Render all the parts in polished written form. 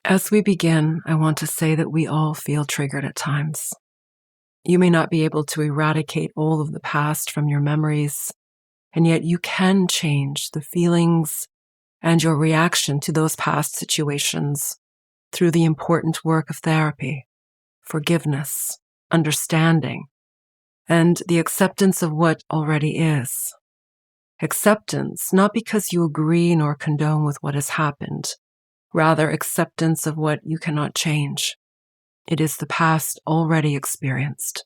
As we begin, I want to say that we all feel triggered at times. You may not be able to eradicate all of the past from your memories, and yet you can change the feelings and your reaction to those past situations through the important work of therapy, forgiveness, understanding, and the acceptance of what already is. Acceptance, not because you agree nor condone with what has happened, rather acceptance of what you cannot change. It is the past already experienced.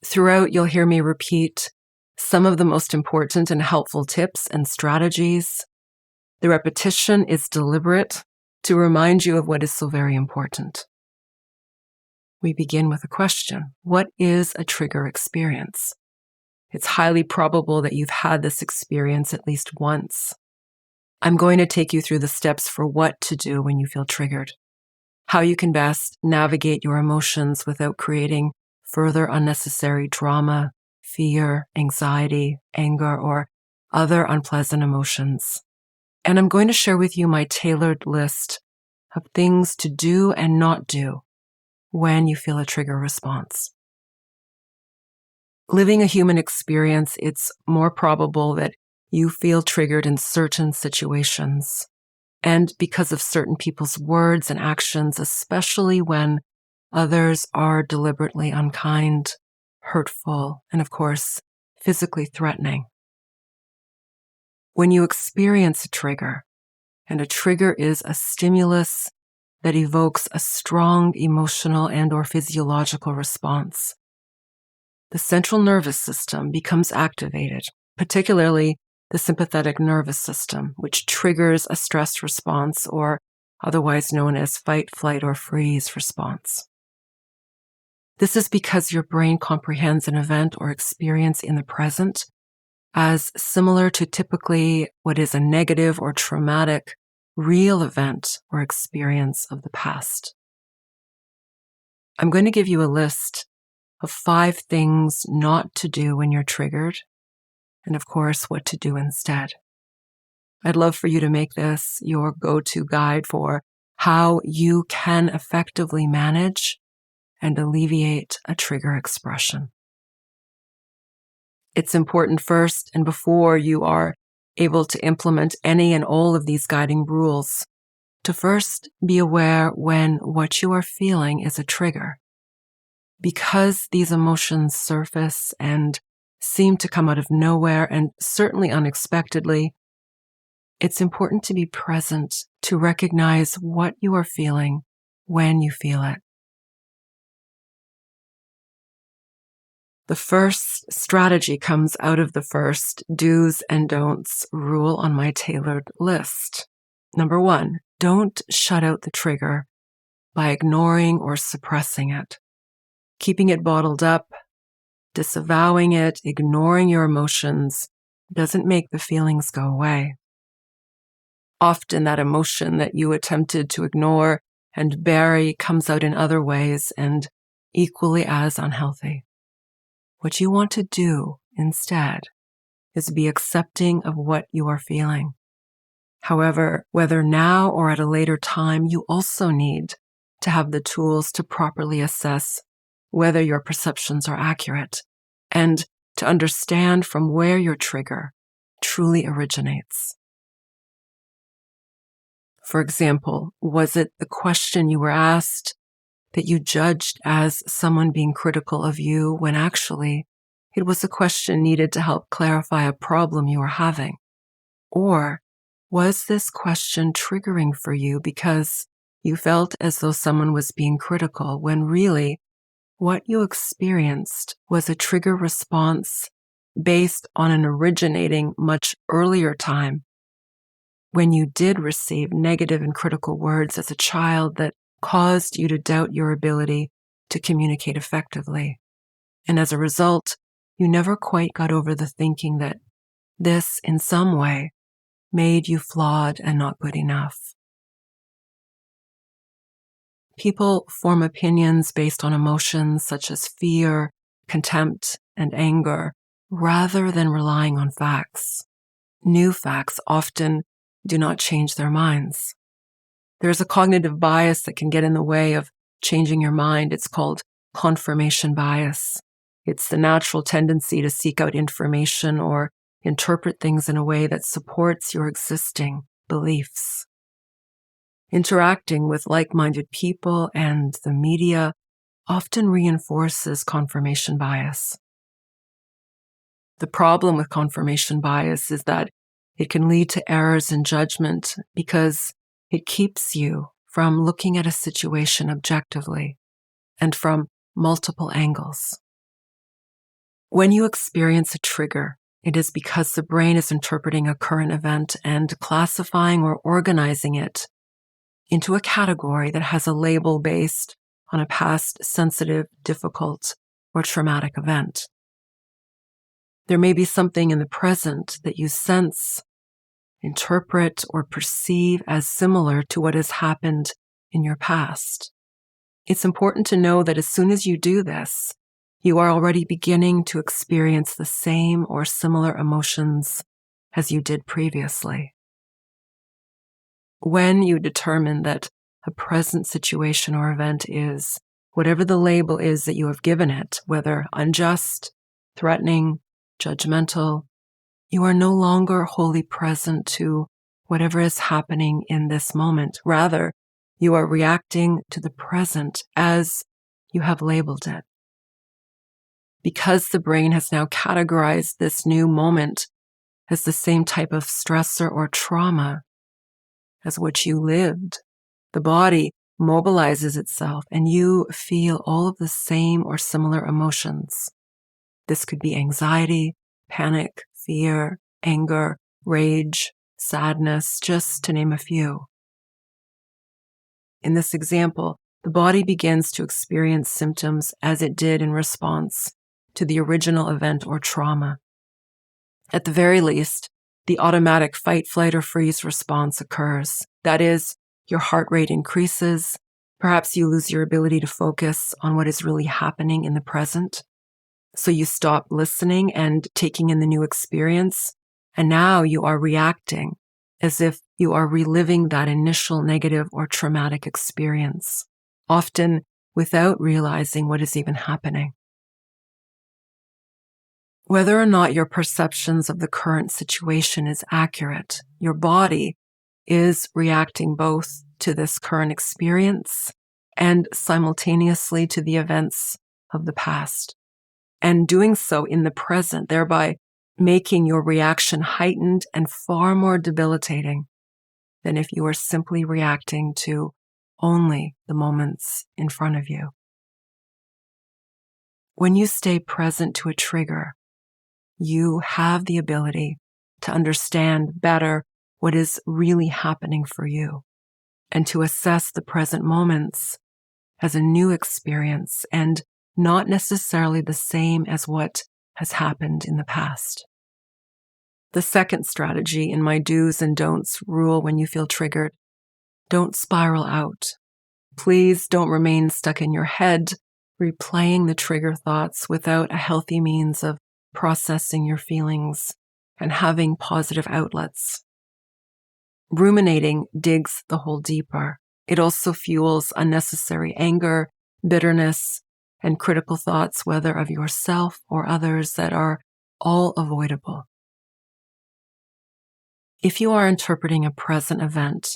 Throughout, you'll hear me repeat some of the most important and helpful tips and strategies. The repetition is deliberate to remind you of what is so very important. We begin with a question. What is a trigger experience? It's highly probable that you've had this experience at least once. I'm going to take you through the steps for what to do when you feel triggered, how you can best navigate your emotions without creating further unnecessary drama, fear, anxiety, anger, or other unpleasant emotions. And I'm going to share with you my tailored list of things to do and not do when you feel a trigger response. Living a human experience, it's more probable that you feel triggered in certain situations and because of certain people's words and actions, especially when others are deliberately unkind, hurtful, and of course, physically threatening. When you experience a trigger, and a trigger is a stimulus that evokes a strong emotional and/or physiological response, the central nervous system becomes activated, particularly the sympathetic nervous system, which triggers a stress response, or otherwise known as fight, flight, or freeze response. This is because your brain comprehends an event or experience in the present as similar to typically what is a negative or traumatic real event or experience of the past. I'm going to give you a list of 5 things not to do when you're triggered, and of course, what to do instead. I'd love for you to make this your go-to guide for how you can effectively manage and alleviate a trigger expression. It's important first, and before you are able to implement any and all of these guiding rules, to first be aware when what you are feeling is a trigger. Because these emotions surface and seem to come out of nowhere and certainly unexpectedly, it's important to be present to recognize what you are feeling when you feel it. The first strategy comes out of the first do's and don'ts rule on my tailored list. Number 1, don't shut out the trigger by ignoring or suppressing it. Keeping it bottled up, disavowing it, ignoring your emotions doesn't make the feelings go away. Often that emotion that you attempted to ignore and bury comes out in other ways and equally as unhealthy. What you want to do instead is be accepting of what you are feeling. However, whether now or at a later time, you also need to have the tools to properly assess whether your perceptions are accurate and to understand from where your trigger truly originates. For example, was it the question you were asked that you judged as someone being critical of you when actually it was a question needed to help clarify a problem you were having? Or was this question triggering for you because you felt as though someone was being critical when really what you experienced was a trigger response based on an originating much earlier time when you did receive negative and critical words as a child that caused you to doubt your ability to communicate effectively. And as a result, you never quite got over the thinking that this, in some way, made you flawed and not good enough. People form opinions based on emotions such as fear, contempt, and anger, rather than relying on facts. New facts often do not change their minds. There's a cognitive bias that can get in the way of changing your mind. It's called confirmation bias. It's the natural tendency to seek out information or interpret things in a way that supports your existing beliefs. Interacting with like-minded people and the media often reinforces confirmation bias. The problem with confirmation bias is that it can lead to errors in judgment because it keeps you from looking at a situation objectively and from multiple angles. When you experience a trigger, it is because the brain is interpreting a current event and classifying or organizing it into a category that has a label based on a past sensitive, difficult, or traumatic event. There may be something in the present that you sense, interpret, or perceive as similar to what has happened in your past. It's important to know that as soon as you do this, you are already beginning to experience the same or similar emotions as you did previously. When you determine that a present situation or event is whatever the label is that you have given it, whether unjust, threatening, judgmental, you are no longer wholly present to whatever is happening in this moment. Rather, you are reacting to the present as you have labeled it. Because the brain has now categorized this new moment as the same type of stressor or trauma as which you lived, the body mobilizes itself and you feel all of the same or similar emotions. This could be anxiety, panic, fear, anger, rage, sadness, just to name a few. In this example, the body begins to experience symptoms as it did in response to the original event or trauma. At the very least, the automatic fight, flight, or freeze response occurs. That is, your heart rate increases. Perhaps you lose your ability to focus on what is really happening in the present. So you stop listening and taking in the new experience, and now you are reacting as if you are reliving that initial negative or traumatic experience, often without realizing what is even happening. Whether or not your perceptions of the current situation is accurate, your body is reacting both to this current experience and simultaneously to the events of the past, and doing so in the present, thereby making your reaction heightened and far more debilitating than if you were simply reacting to only the moments in front of you. When you stay present to a trigger, you have the ability to understand better what is really happening for you and to assess the present moments as a new experience and not necessarily the same as what has happened in the past. The second strategy in my do's and don'ts rule when you feel triggered: don't spiral out. Please don't remain stuck in your head, replaying the trigger thoughts without a healthy means of processing your feelings and having positive outlets. Ruminating digs the hole deeper. It also fuels unnecessary anger, bitterness, and critical thoughts, whether of yourself or others, that are all avoidable. If you are interpreting a present event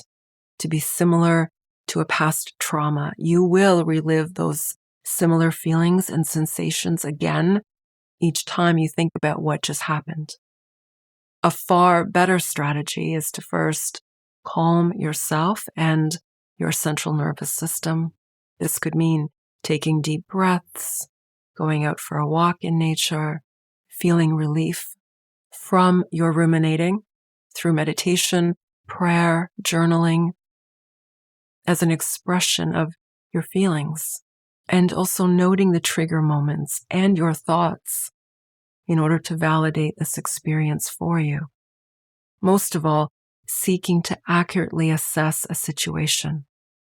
to be similar to a past trauma, you will relive those similar feelings and sensations again each time you think about what just happened. A far better strategy is to first calm yourself and your central nervous system. This could mean taking deep breaths, going out for a walk in nature, feeling relief from your ruminating through meditation, prayer, journaling, as an expression of your feelings, and also noting the trigger moments and your thoughts in order to validate this experience for you. Most of all, seeking to accurately assess a situation,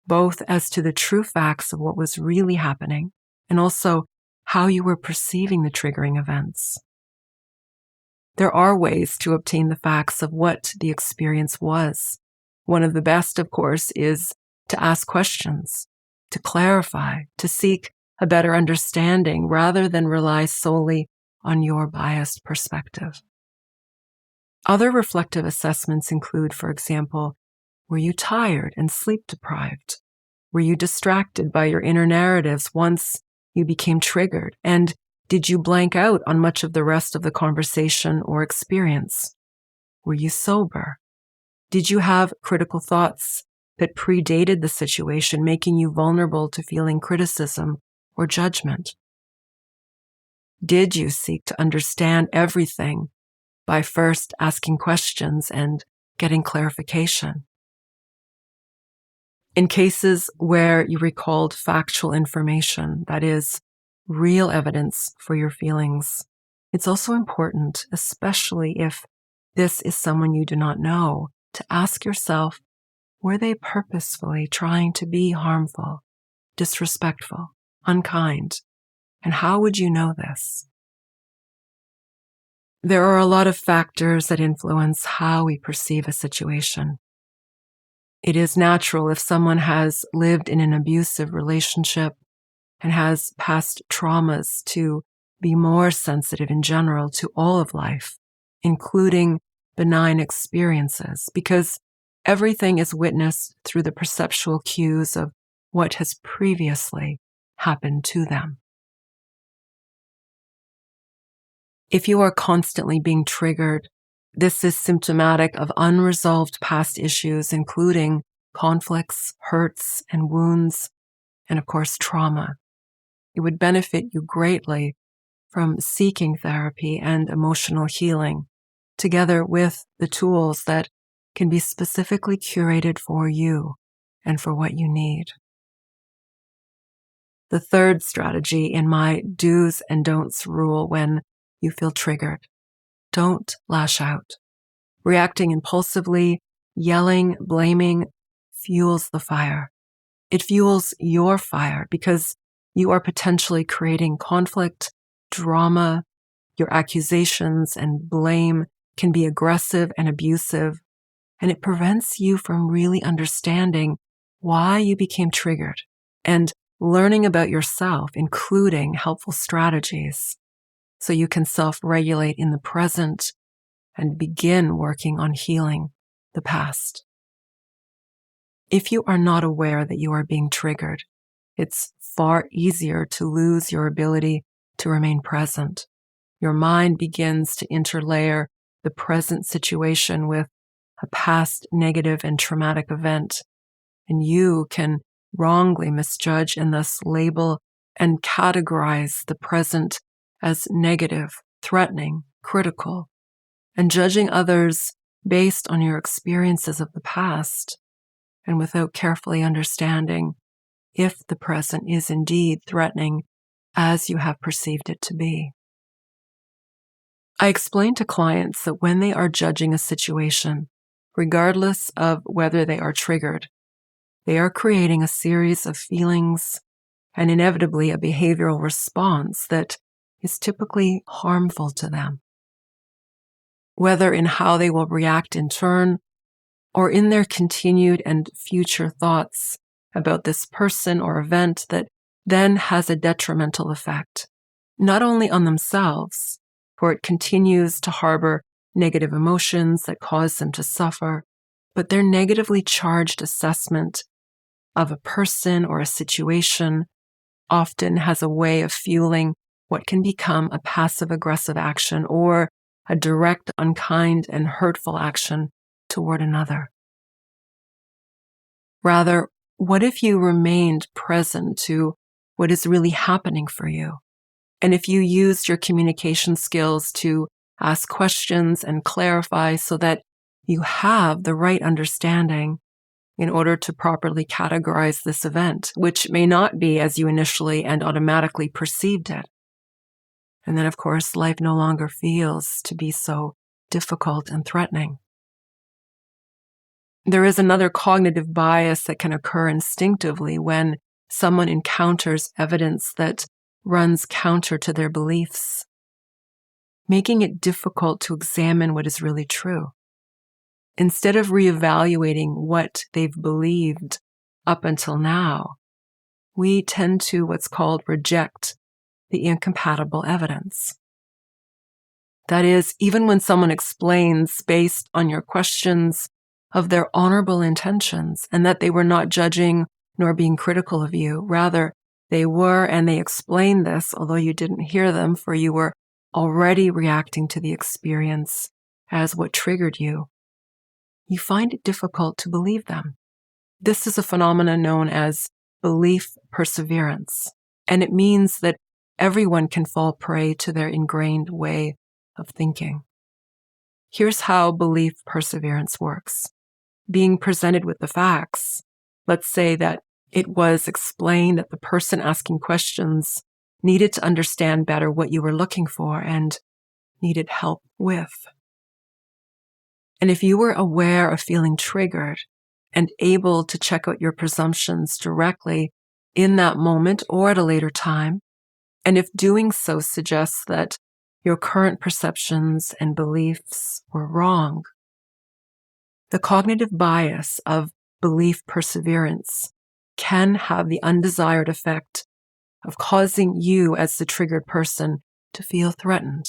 both as to the true facts of what was really happening and also how you were perceiving the triggering events. There are ways to obtain the facts of what the experience was. One of the best, of course, is to ask questions, to clarify, to seek a better understanding rather than rely solely on your biased perspective. Other reflective assessments include, for example, were you tired and sleep deprived? Were you distracted by your inner narratives once you became triggered? And did you blank out on much of the rest of the conversation or experience? Were you sober? Did you have critical thoughts that predated the situation, making you vulnerable to feeling criticism or judgment? Did you seek to understand everything by first asking questions and getting clarification? In cases where you recalled factual information, that is, real evidence for your feelings, it's also important, especially if this is someone you do not know, to ask yourself, were they purposefully trying to be harmful, disrespectful, unkind? And how would you know this? There are a lot of factors that influence how we perceive a situation. It is natural if someone has lived in an abusive relationship and has past traumas to be more sensitive in general to all of life, including benign experiences, because everything is witnessed through the perceptual cues of what has previously happened to them. If you are constantly being triggered, this is symptomatic of unresolved past issues, including conflicts, hurts, and wounds, and of course, trauma. It would benefit you greatly from seeking therapy and emotional healing, together with the tools that can be specifically curated for you and for what you need. The third strategy in my do's and don'ts rule when you feel triggered: don't lash out. Reacting impulsively, yelling, blaming fuels the fire. It fuels your fire because you are potentially creating conflict, drama. Your accusations and blame can be aggressive and abusive, and it prevents you from really understanding why you became triggered and learning about yourself, including helpful strategies, so you can self-regulate in the present and begin working on healing the past. If you are not aware that you are being triggered, it's far easier to lose your ability to remain present. Your mind begins to interlayer the present situation with a past negative and traumatic event, and you can wrongly misjudge and thus label and categorize the present as negative, threatening, critical, and judging others based on your experiences of the past, and without carefully understanding if the present is indeed threatening as you have perceived it to be. I explain to clients that when they are judging a situation, regardless of whether they are triggered, they are creating a series of feelings and inevitably a behavioral response that is typically harmful to them. Whether in how they will react in turn or in their continued and future thoughts about this person or event that then has a detrimental effect, not only on themselves, for it continues to harbor negative emotions that cause them to suffer, but their negatively charged assessment of a person or a situation often has a way of fueling what can become a passive-aggressive action or a direct, unkind, and hurtful action toward another. Rather, what if you remained present to what is really happening for you? And if you used your communication skills to ask questions and clarify so that you have the right understanding in order to properly categorize this event, which may not be as you initially and automatically perceived it. And then, of course, life no longer feels to be so difficult and threatening. There is another cognitive bias that can occur instinctively when someone encounters evidence that runs counter to their beliefs, making it difficult to examine what is really true. Instead of reevaluating what they've believed up until now, we tend to what's called reject the incompatible evidence. That is, even when someone explains based on your questions of their honorable intentions and that they were not judging nor being critical of you, rather, they were, and they explained this, although you didn't hear them, for you were already reacting to the experience as what triggered you, you find it difficult to believe them. This is a phenomenon known as belief perseverance, and it means that everyone can fall prey to their ingrained way of thinking. Here's how belief perseverance works. Being presented with the facts, let's say that it was explained that the person asking questions needed to understand better what you were looking for and needed help with. And if you were aware of feeling triggered and able to check out your presumptions directly in that moment or at a later time, and if doing so suggests that your current perceptions and beliefs were wrong, the cognitive bias of belief perseverance can have the undesired effect of causing you as the triggered person to feel threatened.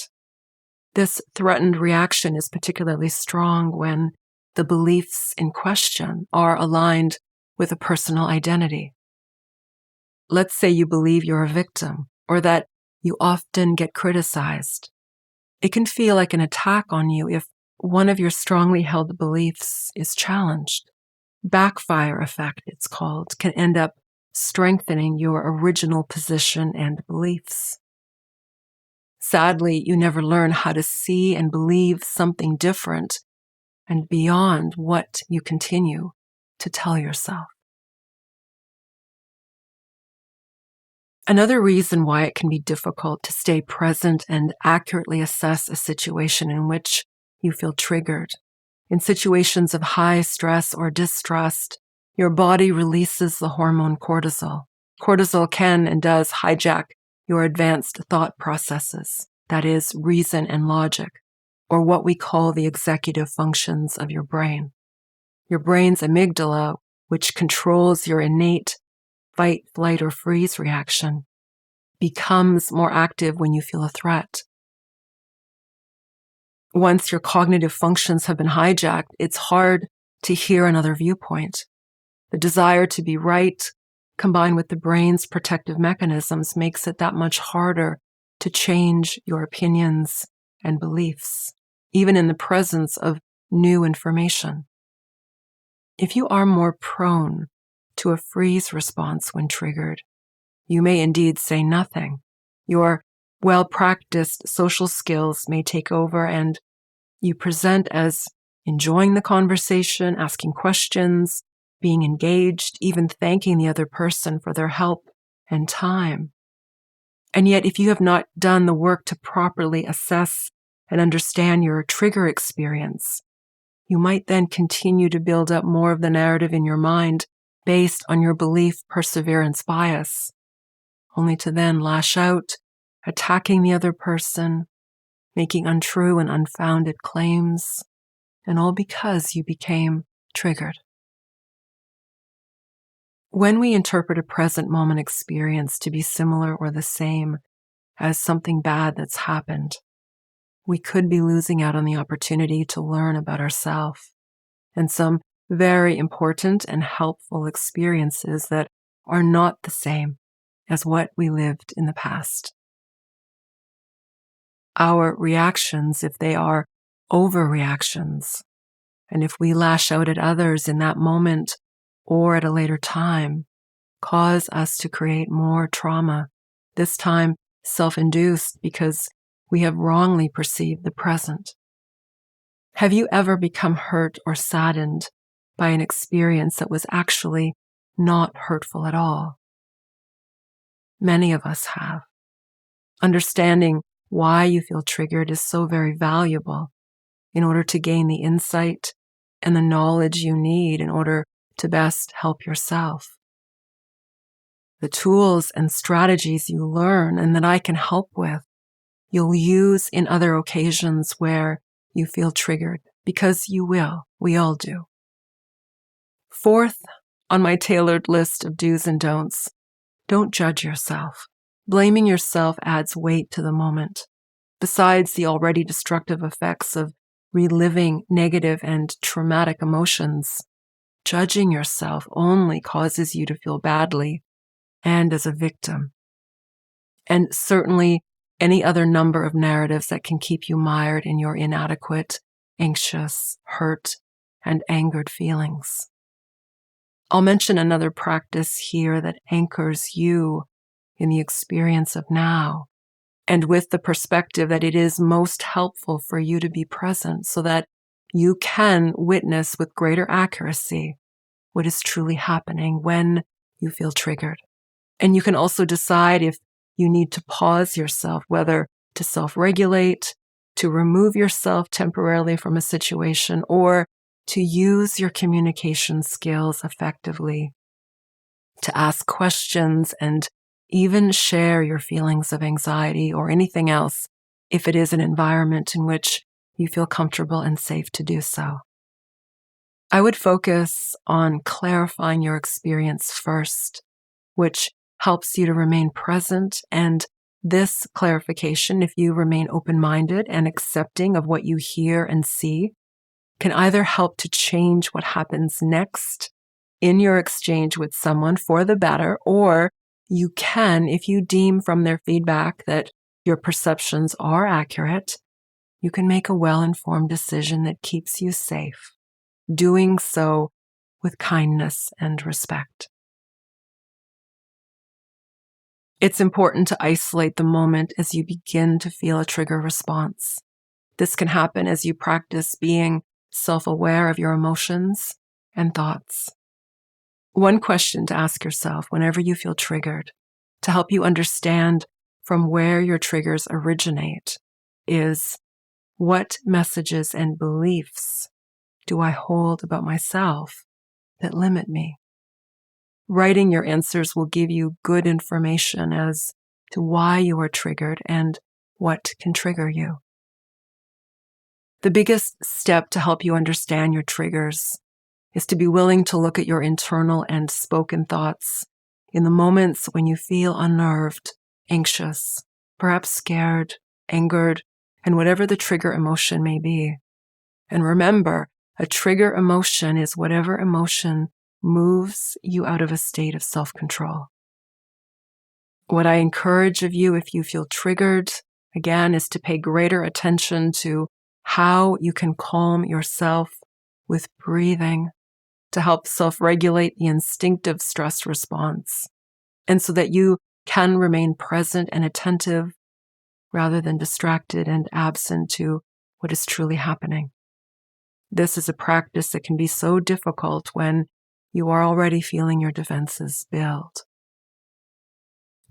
This threatened reaction is particularly strong when the beliefs in question are aligned with a personal identity. Let's say you believe you're a victim or that you often get criticized. It can feel like an attack on you if one of your strongly held beliefs is challenged. Backfire effect, it's called, can end up strengthening your original position and beliefs. Sadly, you never learn how to see and believe something different and beyond what you continue to tell yourself. Another reason why it can be difficult to stay present and accurately assess a situation in which you feel triggered. In situations of high stress or distrust, your body releases the hormone cortisol. Cortisol can and does hijack your advanced thought processes, that is, reason and logic, or what we call the executive functions of your brain. Your brain's amygdala, which controls your innate fight, flight, or freeze reaction, becomes more active when you feel a threat. Once your cognitive functions have been hijacked, it's hard to hear another viewpoint. The desire to be right, combined with the brain's protective mechanisms, makes it that much harder to change your opinions and beliefs, even in the presence of new information. If you are more prone to a freeze response when triggered, you may indeed say nothing. Your well-practiced social skills may take over and you present as enjoying the conversation, asking questions, being engaged, even thanking the other person for their help and time. And yet, if you have not done the work to properly assess and understand your trigger experience, you might then continue to build up more of the narrative in your mind based on your belief perseverance bias, only to then lash out, attacking the other person, making untrue and unfounded claims, and all because you became triggered. When we interpret a present moment experience to be similar or the same as something bad that's happened, we could be losing out on the opportunity to learn about ourselves and some very important and helpful experiences that are not the same as what we lived in the past. Our reactions, if they are overreactions, and if we lash out at others in that moment or at a later time, cause us to create more trauma, this time self-induced because we have wrongly perceived the present. Have you ever become hurt or saddened by an experience that was actually not hurtful at all? Many of us have. Understanding why you feel triggered is so very valuable in order to gain the insight and the knowledge you need in order to best help yourself. The tools and strategies you learn and that I can help with, you'll use in other occasions where you feel triggered, because you will. We all do. Fourth, on my tailored list of do's and don'ts. Don't judge yourself. Blaming yourself adds weight to the moment. Besides the already destructive effects of reliving negative and traumatic emotions, judging yourself only causes you to feel badly and as a victim. And certainly any other number of narratives that can keep you mired in your inadequate, anxious, hurt, and angered feelings. I'll mention another practice here that anchors you in the experience of now, and with the perspective that it is most helpful for you to be present so that you can witness with greater accuracy what is truly happening when you feel triggered. And you can also decide if you need to pause yourself, whether to self-regulate, to remove yourself temporarily from a situation, or to use your communication skills effectively, to ask questions and even share your feelings of anxiety or anything else if it is an environment in which you feel comfortable and safe to do so. I would focus on clarifying your experience first, which helps you to remain present. And this clarification, if you remain open-minded and accepting of what you hear and see, can either help to change what happens next in your exchange with someone for the better, or you can, if you deem from their feedback that your perceptions are accurate, you can make a well-informed decision that keeps you safe, doing so with kindness and respect. It's important to isolate the moment as you begin to feel a trigger response. This can happen as you practice being self-aware of your emotions and thoughts. One question to ask yourself whenever you feel triggered, to help you understand from where your triggers originate, is what messages and beliefs do I hold about myself that limit me? Writing your answers will give you good information as to why you are triggered and what can trigger you. The biggest step to help you understand your triggers is to be willing to look at your internal and spoken thoughts in the moments when you feel unnerved, anxious, perhaps scared, angered, and whatever the trigger emotion may be. And remember, a trigger emotion is whatever emotion moves you out of a state of self-control. What I encourage of you, if you feel triggered, again, is to pay greater attention to how you can calm yourself with breathing to help self-regulate the instinctive stress response, and so that you can remain present and attentive rather than distracted and absent to what is truly happening. This is a practice that can be so difficult when you are already feeling your defenses build.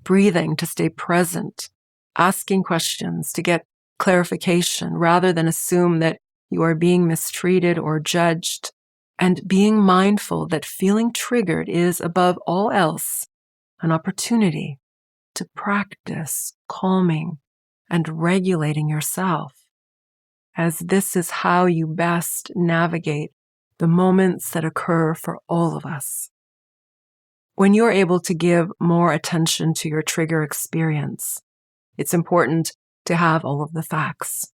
Breathing to stay present, asking questions to get clarification rather than assume that you are being mistreated or judged, and being mindful that feeling triggered is, above all else, an opportunity to practice calming and regulating yourself, as this is how you best navigate the moments that occur for all of us. When you're able to give more attention to your trigger experience, it's important to have all of the facts.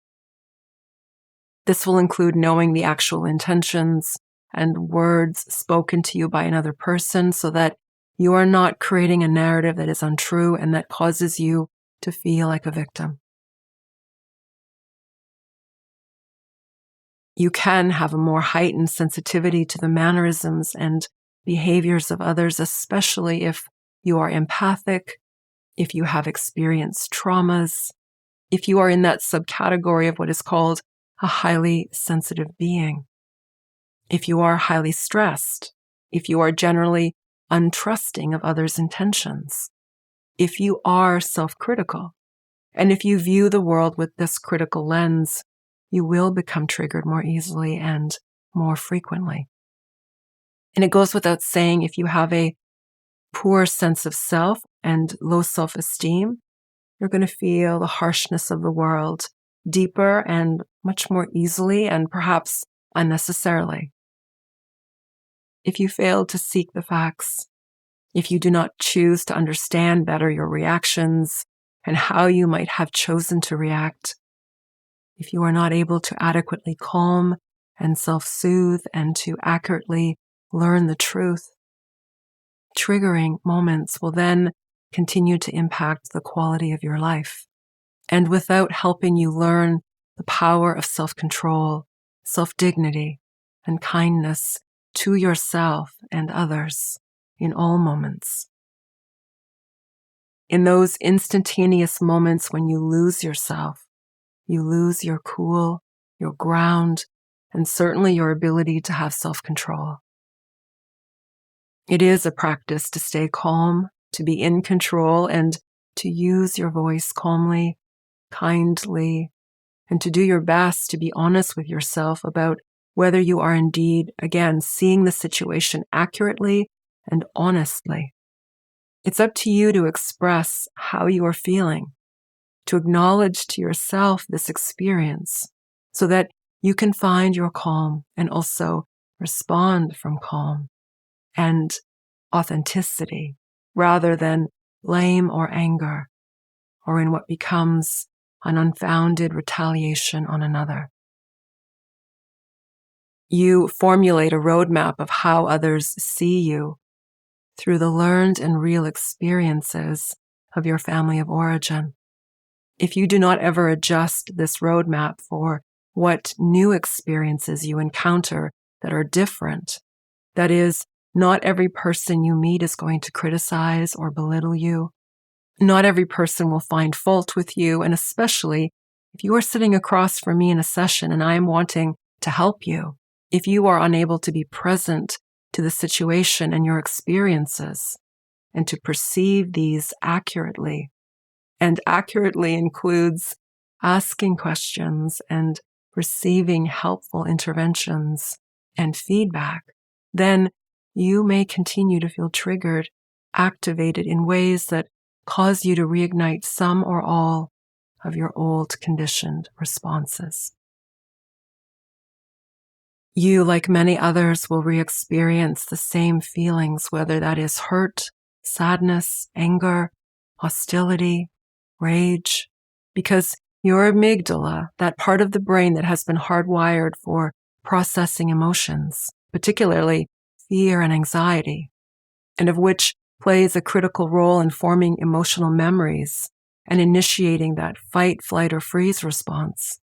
This will include knowing the actual intentions and words spoken to you by another person so that you are not creating a narrative that is untrue and that causes you to feel like a victim. You can have a more heightened sensitivity to the mannerisms and behaviors of others, especially if you are empathic, if you have experienced traumas, if you are in that subcategory of what is called a highly sensitive being, if you are highly stressed, if you are generally untrusting of others' intentions, if you are self-critical, and if you view the world with this critical lens, you will become triggered more easily and more frequently. And it goes without saying, if you have a poor sense of self and low self-esteem, you're going to feel the harshness of the world deeper and much more easily and perhaps unnecessarily. if you fail to seek the facts, if you do not choose to understand better your reactions and how you might have chosen to react, if you are not able to adequately calm and self-soothe and to accurately learn the truth, triggering moments will then continue to impact the quality of your life. And without helping you learn the power of self-control, self-dignity, and kindness to yourself and others in all moments. In those instantaneous moments when you lose yourself, you lose your cool, your ground, and certainly your ability to have self-control. It is a practice to stay calm, to be in control, and to use your voice calmly, kindly, and to do your best to be honest with yourself about whether you are indeed, again, seeing the situation accurately and honestly. It's up to you to express how you are feeling, to acknowledge to yourself this experience so that you can find your calm and also respond from calm and authenticity rather than blame or anger or in what becomes an unfounded retaliation on another. You formulate a roadmap of how others see you through the learned and real experiences of your family of origin. If you do not ever adjust this roadmap for what new experiences you encounter that are different, that is, not every person you meet is going to criticize or belittle you. Not every person will find fault with you, and especially if you are sitting across from me in a session and I am wanting to help you, if you are unable to be present to the situation and your experiences and to perceive these accurately, and accurately includes asking questions and receiving helpful interventions and feedback, then you may continue to feel triggered, activated in ways that cause you to reignite some or all of your old conditioned responses. You, like many others, will re-experience the same feelings, whether that is hurt, sadness, anger, hostility, rage, because your amygdala, that part of the brain that has been hardwired for processing emotions, particularly fear and anxiety, and of which plays a critical role in forming emotional memories and initiating that fight, flight, or freeze response,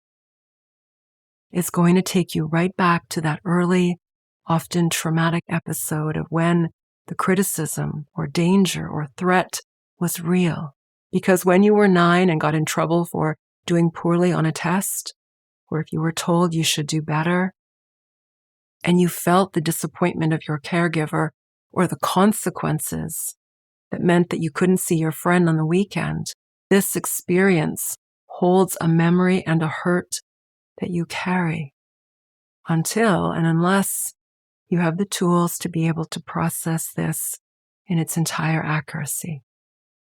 is going to take you right back to that early, often traumatic episode of when the criticism or danger or threat was real. Because when you were 9 and got in trouble for doing poorly on a test, or if you were told you should do better, and you felt the disappointment of your caregiver or the consequences that meant that you couldn't see your friend on the weekend, this experience holds a memory and a hurt that you carry until and unless you have the tools to be able to process this in its entire accuracy.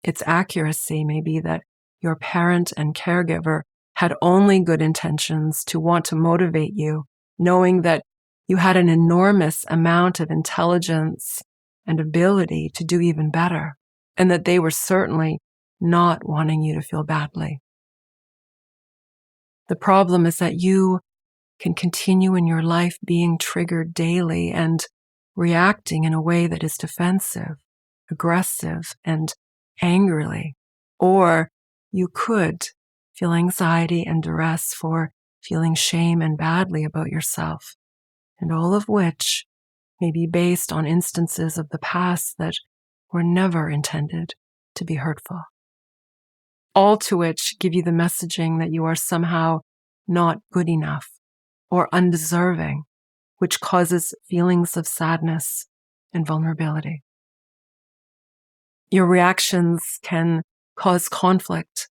Its accuracy may be that your parent and caregiver had only good intentions to want to motivate you, knowing that you had an enormous amount of intelligence and ability to do even better, and that they were certainly not wanting you to feel badly. The problem is that you can continue in your life being triggered daily and reacting in a way that is defensive, aggressive, and angrily. Or you could feel anxiety and duress for feeling shame and badly about yourself, and all of which may be based on instances of the past that were never intended to be hurtful. All to which give you the messaging that you are somehow not good enough or undeserving, which causes feelings of sadness and vulnerability. Your reactions can cause conflict,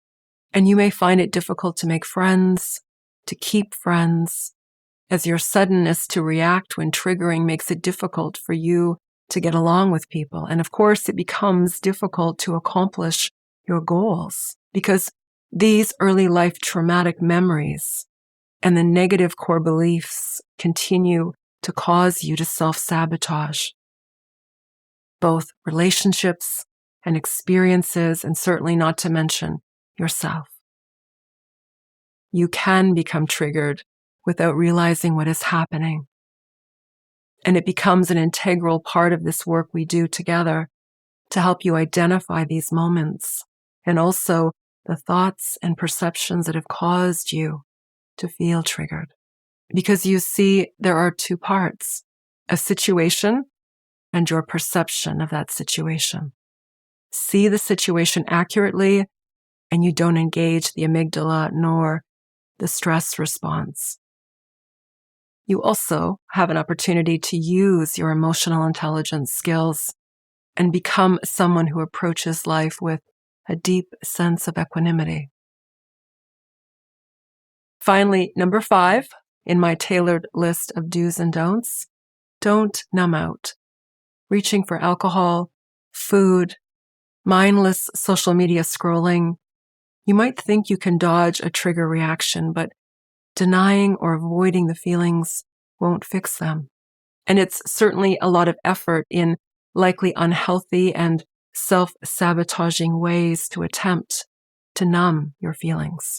and you may find it difficult to make friends, to keep friends, as your suddenness to react when triggering makes it difficult for you to get along with people. And of course, it becomes difficult to accomplish your goals because these early life traumatic memories and the negative core beliefs continue to cause you to self-sabotage both relationships and experiences, and certainly not to mention yourself. You can become triggered without realizing what is happening. And it becomes an integral part of this work we do together to help you identify these moments and also the thoughts and perceptions that have caused you to feel triggered. Because you see, there are two parts: a situation and your perception of that situation. See the situation accurately, and you don't engage the amygdala nor the stress response. You also have an opportunity to use your emotional intelligence skills and become someone who approaches life with a deep sense of equanimity. Finally, number 5 in my tailored list of do's and don'ts: don't numb out. Reaching for alcohol, food, mindless social media scrolling. You might think you can dodge a trigger reaction, but denying or avoiding the feelings won't fix them. And it's certainly a lot of effort in likely unhealthy and self-sabotaging ways to attempt to numb your feelings.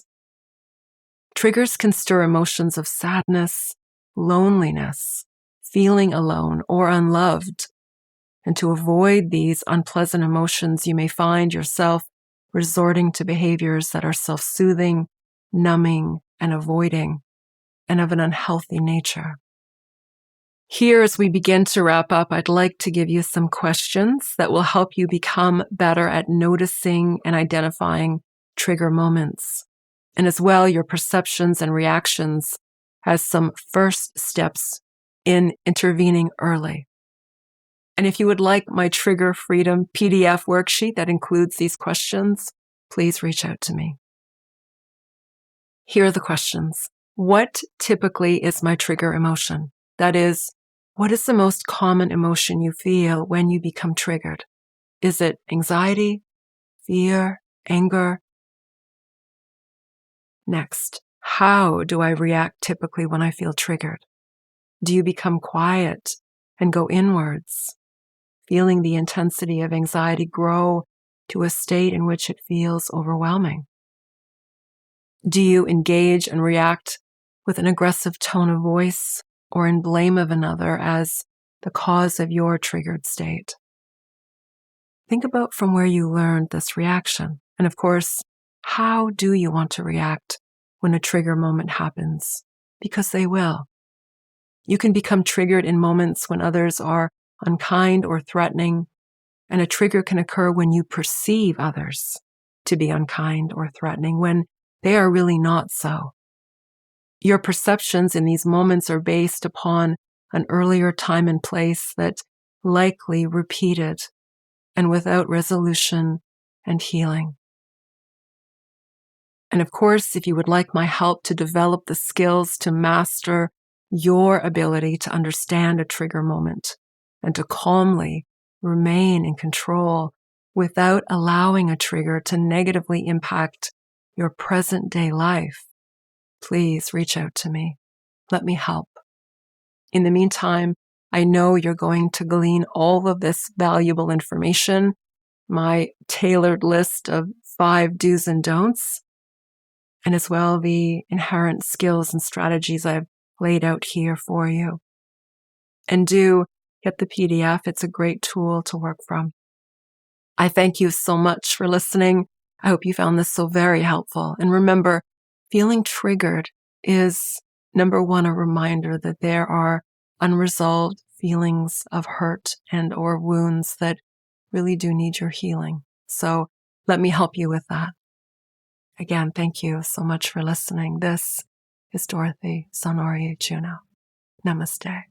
Triggers can stir emotions of sadness, loneliness, feeling alone or unloved. And to avoid these unpleasant emotions, you may find yourself resorting to behaviors that are self-soothing, numbing, and avoiding, and of an unhealthy nature. Here, as we begin to wrap up, I'd like to give you some questions that will help you become better at noticing and identifying trigger moments, and as well your perceptions and reactions as some first steps in intervening early. And if you would like my Trigger Freedom PDF worksheet that includes these questions, please reach out to me. Here are the questions. What typically is my trigger emotion? That is, what is the most common emotion you feel when you become triggered? Is it anxiety, fear, anger? Next, how do I react typically when I feel triggered? Do you become quiet and go inwards, feeling the intensity of anxiety grow to a state in which it feels overwhelming? Do you engage and react with an aggressive tone of voice or in blame of another as the cause of your triggered state? Think about from where you learned this reaction. And of course, how do you want to react when a trigger moment happens? Because they will. You can become triggered in moments when others are unkind or threatening, and a trigger can occur when you perceive others to be unkind or threatening when they are really not so. Your perceptions in these moments are based upon an earlier time and place that likely repeated and without resolution and healing. And of course, if you would like my help to develop the skills to master your ability to understand a trigger moment and to calmly remain in control without allowing a trigger to negatively impact your present day life, please reach out to me. Let me help. In the meantime, I know you're going to glean all of this valuable information, my tailored list of 5 do's and don'ts, and as well the inherent skills and strategies I've laid out here for you. And do get the PDF. It's a great tool to work from. I thank you so much for listening. I hope you found this so very helpful. And remember, feeling triggered is, number 1, a reminder that there are unresolved feelings of hurt and or wounds that really do need your healing. So let me help you with that. Again, thank you so much for listening. This is Dorothy Sonoria Juno. Namaste.